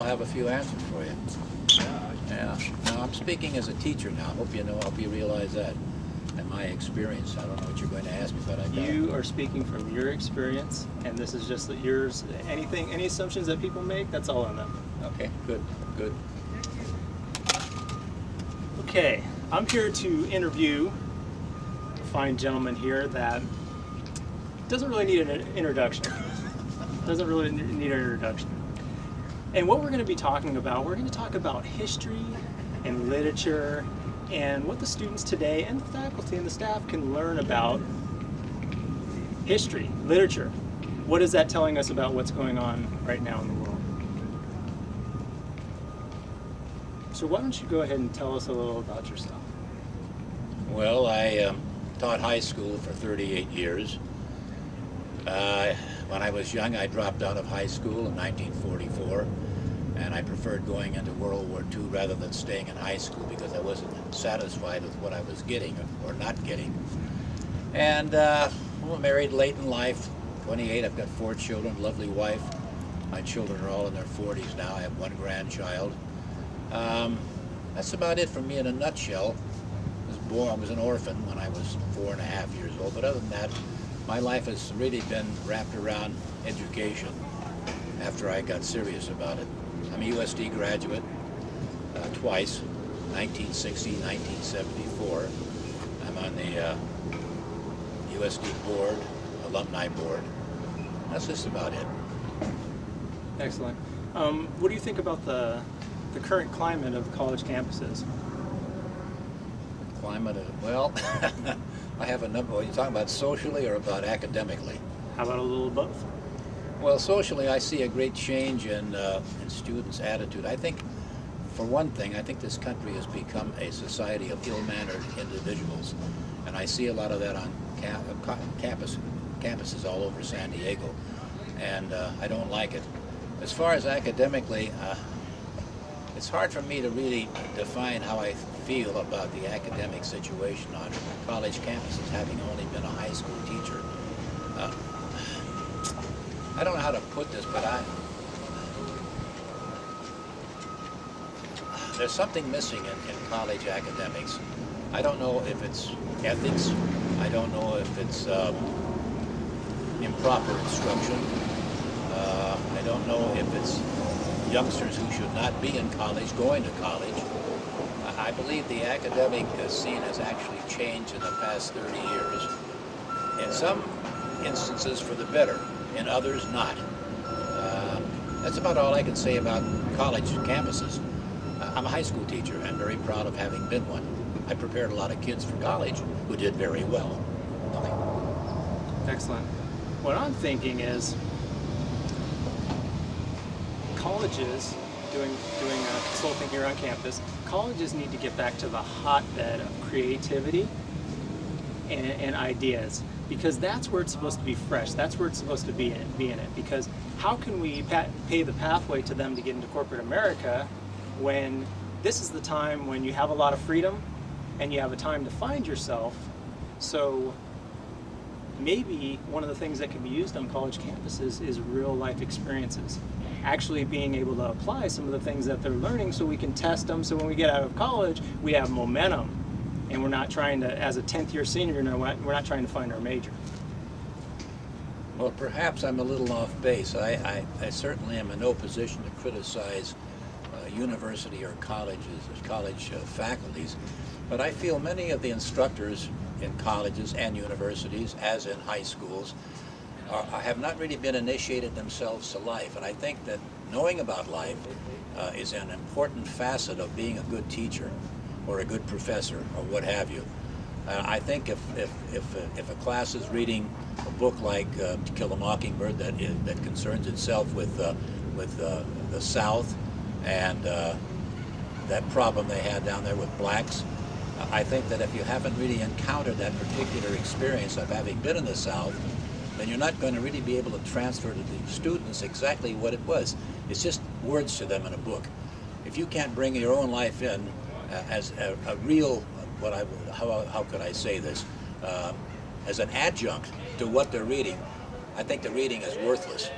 I'll have a few answers for you. Yeah. Now I'm speaking as a teacher now. Hope you realize that. And my experience. I don't know what you're going to ask me, but You are speaking from your experience, and this is just yours. Any assumptions that people make, that's all on them. Okay, good. Okay, I'm here to interview a fine gentleman here that doesn't really need an introduction. And what we're going to be talking about, we're going to talk about history and literature and what the students today and the faculty and the staff can learn about history, literature. What is that telling us about what's going on right now in the world? So why don't you go ahead and tell us a little about yourself? Well, I taught high school for 38 years. When I was young, I dropped out of high school in 1944, and I preferred going into World War II rather than staying in high school because I wasn't satisfied with what I was getting or not getting. And well, married late in life, 28. I've got 4 children, lovely wife. My children are all in their 40s now. I have 1 grandchild. That's about it for me in a nutshell. I was an orphan when I was 4.5 years old, but other than that, my life has really been wrapped around education after I got serious about it. I'm a USD graduate twice, 1960, 1974. I'm on the USD board, alumni board. That's just about it. Excellent. What do you think about the current climate of college campuses? Well, I have a number. Are you talking about socially or about academically? How about a little of both? Well, socially, I see a great change in students' attitude. I think, for one thing, I think this country has become a society of ill-mannered individuals, and I see a lot of that on campuses all over San Diego, and I don't like it. As far as academically, it's hard for me to really define how I feel about the academic situation on college campuses, having only been a high school teacher. I don't know how to put this, but there's something missing in college academics. I don't know if it's ethics. I don't know if it's improper instruction. I don't know if it's youngsters who should not be in college going to college. I believe the academic scene has actually changed in the past 30 years. In some instances for the better, in others not. That's about all I can say about college campuses. I'm a high school teacher and very proud of having been one. I prepared a lot of kids for college who did very well. Excellent. What I'm thinking is colleges, doing consulting here on campus, colleges need to get back to the hotbed of creativity and ideas, because that's where it's supposed to be fresh. That's where it's supposed to be in it. Because how can we pave the pathway to them to get into corporate America when this is the time when you have a lot of freedom and you have a time to find yourself? So maybe one of the things that can be used on college campuses is real life experiences. Actually being able to apply some of the things that they're learning so we can test them, so when we get out of college we have momentum and we're not trying to, as a 10th year senior, we're not trying to find our major. Well, perhaps I'm a little off base. I certainly am in no position to criticize university or college faculties, but I feel many of the instructors in colleges and universities, as in high schools, have not really been initiated themselves to life. And I think that knowing about life is an important facet of being a good teacher or a good professor or what have you. I think if a class is reading a book like To Kill a Mockingbird that concerns itself with the South and that problem they had down there with blacks, I think that if you haven't really encountered that particular experience of having been in the South, then you're not going to really be able to transfer to the students exactly what it was. It's just words to them in a book. If you can't bring your own life in as a real, how could I say this, as an adjunct to what they're reading, I think the reading is worthless.